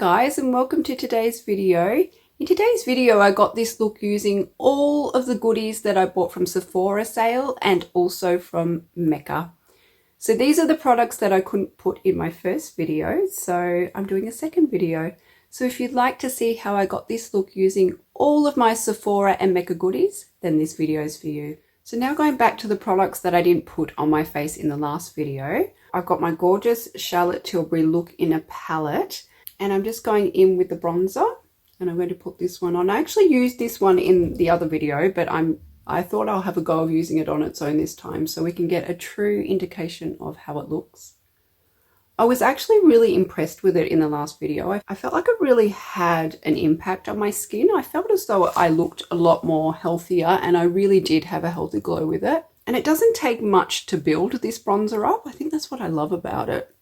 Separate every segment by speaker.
Speaker 1: guys, and welcome to today's video. In today's video I got this look using all of the goodies that I bought from Sephora sale and also from Mecca. So these are the products that I couldn't put in my first video, so I'm doing a second video. So if you'd like to see how I got this look using all of my Sephora and Mecca goodies, then this video is for you. So now going back to the products that I didn't put on my face in the last video, I've got my gorgeous Charlotte Tilbury Look in a palette, and I'm just going in with the bronzer, and I'm going to put this one on. I actually used this one in the other video, but I thought I'll have a go of using it on its own this time so we can get a true indication of how it looks. I was actually really impressed with it in the last video. I felt like it really had an impact on my skin. I felt as though I looked a lot more healthier, and I really did have a healthy glow with it. And it doesn't take much to build this bronzer up. I think that's what I love about it.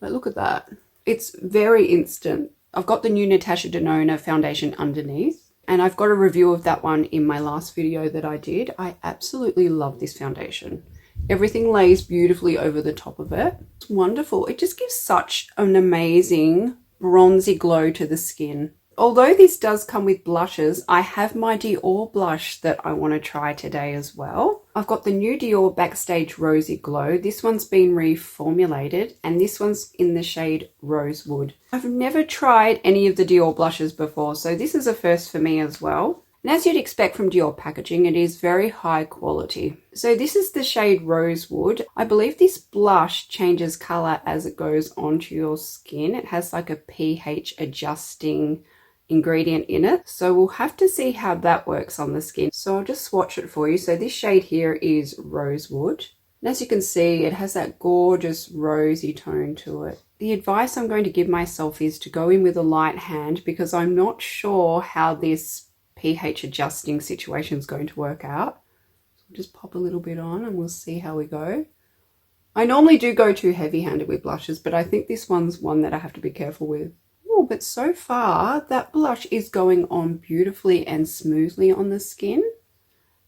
Speaker 1: But look at that. It's very instant. I've got the new Natasha Denona foundation underneath, and I've got a review of that one in my last video that I did. I absolutely love this foundation. Everything lays beautifully over the top of it. It's wonderful. It just gives such an amazing bronzy glow to the skin. Although this does come with blushes, I have my Dior blush that I want to try today as well. I've got the new Dior Backstage Rosy Glow. This one's been reformulated, and this one's in the shade Rosewood. I've never tried any of the Dior blushes before, so this is a first for me as well. And as you'd expect from Dior packaging, it is very high quality. So this is the shade Rosewood. I believe this blush changes color as it goes onto your skin. It has like a pH adjusting ingredient in it, so we'll have to see how that works on the skin. So I'll just swatch it for you. So this shade here is Rosewood, and as you can see, it has that gorgeous rosy tone to it. The advice I'm going to give myself is to go in with a light hand, because I'm not sure how this pH adjusting situation is going to work out. So we'll just pop a little bit on and we'll see how we go. I normally do go too heavy handed with blushes, but I think this one's one that I have to be careful with. But so far that blush is going on beautifully and smoothly on the skin,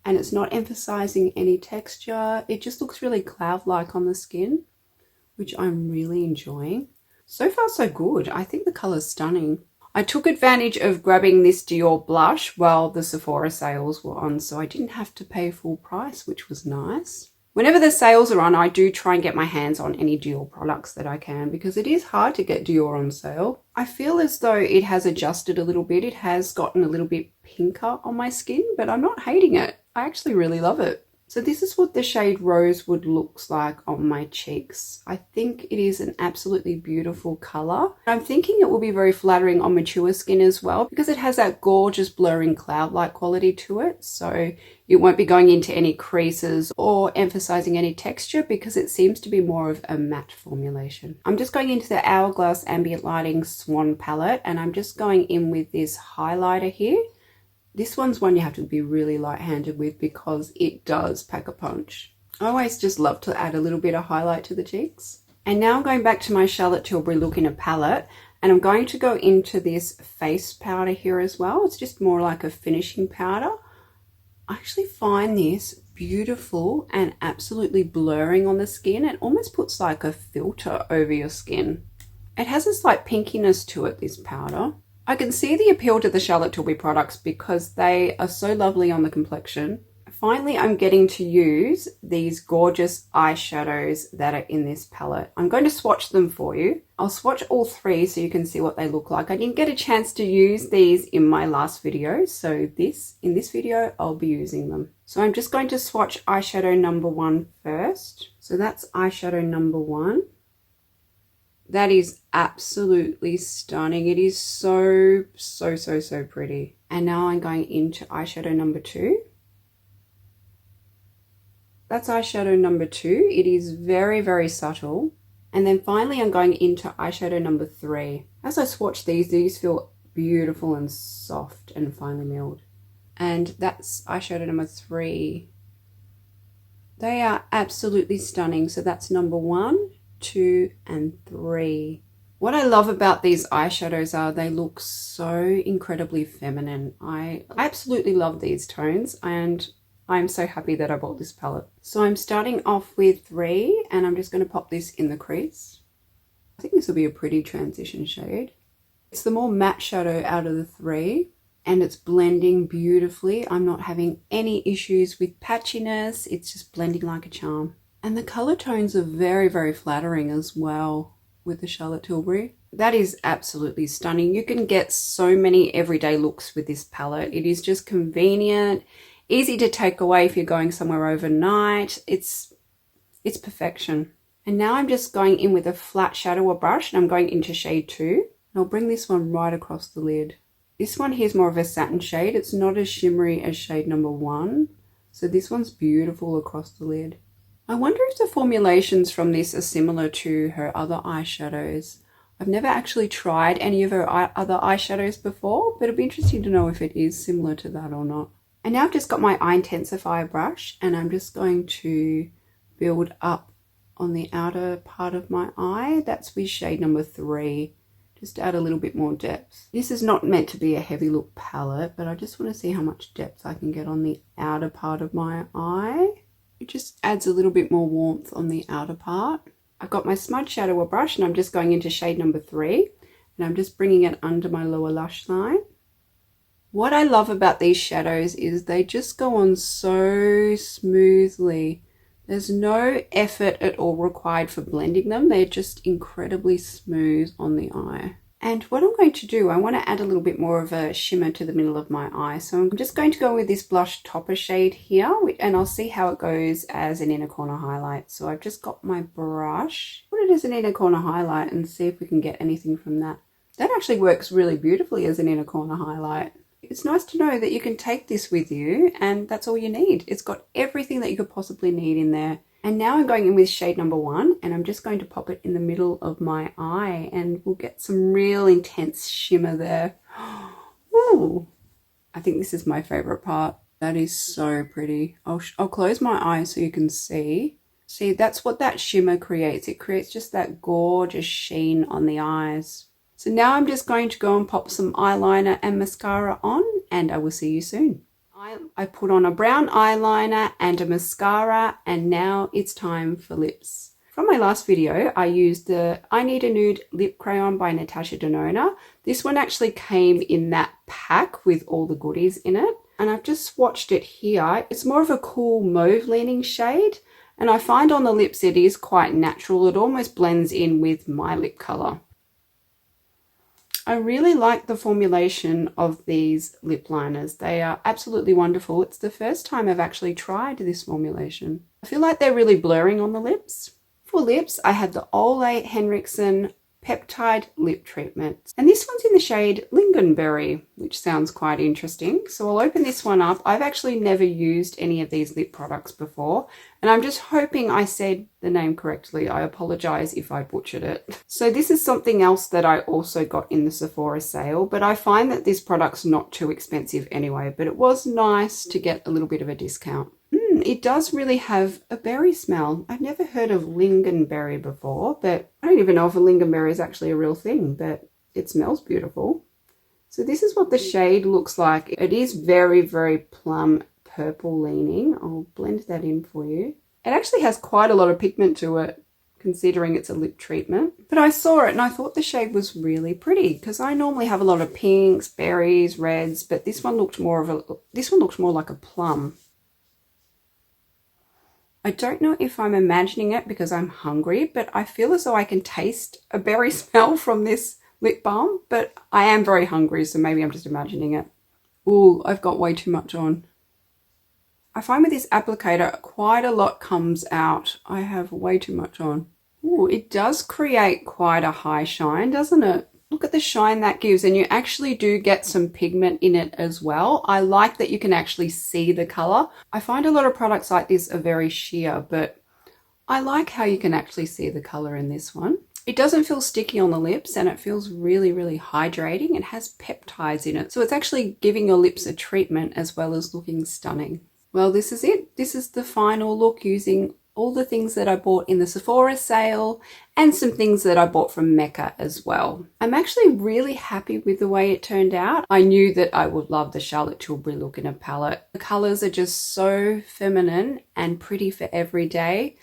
Speaker 1: and it's not emphasizing any texture. It just looks really cloud-like on the skin, which I'm really enjoying. So far so good. I think the color's stunning. I took advantage of grabbing this Dior blush while the Sephora sales were on, so I didn't have to pay full price, which was nice. Whenever the sales are on, I do try and get my hands on any Dior products that I can, because it is hard to get Dior on sale. I feel as though it has adjusted a little bit. It has gotten a little bit pinker on my skin, but I'm not hating it. I actually really love it. So this is what the shade Rosewood looks like on my cheeks. I think it is an absolutely beautiful color. I'm thinking it will be very flattering on mature skin as well, because it has that gorgeous blurring cloud-like quality to it. So it won't be going into any creases or emphasizing any texture, because it seems to be more of a matte formulation. I'm just going into the Hourglass Ambient Lighting Swan palette, and I'm just going in with this highlighter here. This one's one you have to be really light-handed with, because it does pack a punch. I always just love to add a little bit of highlight to the cheeks. And now I'm going back to my Charlotte Tilbury Look in a palette, and I'm going to go into this face powder here as well. It's just more like a finishing powder. I actually find this beautiful and absolutely blurring on the skin. It almost puts like a filter over your skin. It has a slight pinkiness to it, this powder. I can see the appeal to the Charlotte Tilbury products because they are so lovely on the complexion. Finally, I'm getting to use these gorgeous eyeshadows that are in this palette. I'm going to swatch them for you. I'll swatch all three so you can see what they look like. I didn't get a chance to use these in my last video, so in this video, I'll be using them. So I'm just going to swatch eyeshadow number 1 first. So that's eyeshadow number 1. That is absolutely stunning. It is so pretty. And now I'm going into eyeshadow number 2. That's eyeshadow number 2. It is very subtle. And then finally I'm going into eyeshadow number 3. As I swatch these feel beautiful and soft and finely milled. And that's eyeshadow number 3. They are absolutely stunning. So that's number 1, 2 and 3. What I love about these eyeshadows are they look so incredibly feminine. I absolutely love these tones, and I'm so happy that I bought this palette. So I'm starting off with 3, and I'm just going to pop this in the crease. I think this will be a pretty transition shade. It's the more matte shadow out of the three, and it's blending beautifully. I'm not having any issues with patchiness. It's just blending like a charm. And the color tones are very, very flattering as well with the Charlotte Tilbury. That is absolutely stunning. You can get so many everyday looks with this palette. It is just convenient, easy to take away if you're going somewhere overnight. It's perfection. And now I'm just going in with a flat shadow brush, and I'm going into shade 2. And I'll bring this one right across the lid. This one here is more of a satin shade. It's not as shimmery as shade number 1. So this one's beautiful across the lid. I wonder if the formulations from this are similar to her other eyeshadows. I've never actually tried any of her other eyeshadows before, but it'll be interesting to know if it is similar to that or not. And now I've just got my eye intensifier brush, and I'm just going to build up on the outer part of my eye. That's with shade number 3. Just to add a little bit more depth. This is not meant to be a heavy look palette, but I just want to see how much depth I can get on the outer part of my eye. It just adds a little bit more warmth on the outer part. I've got my smudge shadow brush, and I'm just going into shade number 3, and I'm just bringing it under my lower lash line. What I love about these shadows is they just go on so smoothly. There's no effort at all required for blending them. They're just incredibly smooth on the eye. And what I'm going to do, I want to add a little bit more of a shimmer to the middle of my eye. So I'm just going to go with this blush topper shade here, and I'll see how it goes as an inner corner highlight. So I've just got my brush, put it as an inner corner highlight, and see if we can get anything from that. That actually works really beautifully as an inner corner highlight. It's nice to know that you can take this with you, and that's all you need. It's got everything that you could possibly need in there. And now I'm going in with shade number 1, and I'm just going to pop it in the middle of my eye, and we'll get some real intense shimmer there. Ooh, I think this is my favorite part. That is so pretty. I'll close my eyes so you can see. See, that's what that shimmer creates. It creates just that gorgeous sheen on the eyes. So now I'm just going to go and pop some eyeliner and mascara on, and I will see you soon. I put on a brown eyeliner and a mascara, and now it's time for lips. From my last video, I used the I Need a Nude lip crayon by Natasha Denona. This one actually came in that pack with all the goodies in it, and I've just swatched it here. It's more of a cool mauve leaning shade, and I find on the lips it is quite natural. It almost blends in with my lip color. I really like the formulation of these lip liners. They are absolutely wonderful. It's the first time I've actually tried this formulation. I feel like they're really blurring on the lips. For lips, I had the Ole Henriksen Peptide Lip Treatment. And this one's in the shade Lingonberry, which sounds quite interesting. So I'll open this one up. I've actually never used any of these lip products before, and I'm just hoping I said the name correctly. I apologize if I butchered it. So this is something else that I also got in the Sephora sale, but I find that this product's not too expensive anyway, but it was nice to get a little bit of a discount. It does really have a berry smell. I've never heard of lingonberry before, but I don't even know if a lingonberry is actually a real thing, but it smells beautiful. So this is what the shade looks like. It is very, very plum purple leaning. I'll blend that in for you. It actually has quite a lot of pigment to it, considering it's a lip treatment. But I saw it and I thought the shade was really pretty, because I normally have a lot of pinks, berries, reds, but this one looked more like a plum. I don't know if I'm imagining it because I'm hungry, but I feel as though I can taste a berry smell from this lip balm, but I am very hungry, so maybe I'm just imagining it. Ooh, I've got way too much on. I find with this applicator, quite a lot comes out. I have way too much on. Ooh, it does create quite a high shine, doesn't it? Look at the shine that gives, and you actually do get some pigment in it as well. I like that you can actually see the color. I find a lot of products like this are very sheer, but I like how you can actually see the color in this one. It doesn't feel sticky on the lips, and it feels really, really hydrating. It has peptides in it, so it's actually giving your lips a treatment as well as looking stunning. Well, this is it. This is the final look using all the things that I bought in the Sephora sale and some things that I bought from Mecca as well. I'm actually really happy with the way it turned out. I knew that I would love the Charlotte Tilbury look in a palette. The colors are just so feminine and pretty for every day.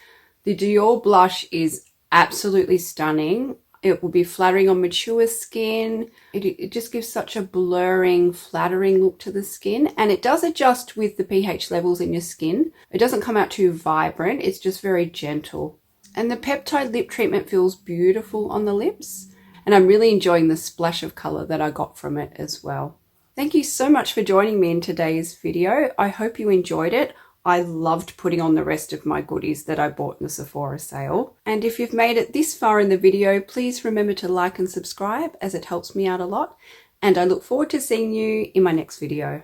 Speaker 1: The Dior blush is absolutely stunning. It will be flattering on mature skin. It just gives such a blurring, flattering look to the skin. And it does adjust with the pH levels in your skin. It doesn't come out too vibrant. It's just very gentle. And the Peptide lip treatment feels beautiful on the lips. And I'm really enjoying the splash of color that I got from it as well. Thank you so much for joining me in today's video. I hope you enjoyed it. I loved putting on the rest of my goodies that I bought in the Sephora sale. And if you've made it this far in the video, please remember to like and subscribe as it helps me out a lot. And I look forward to seeing you in my next video.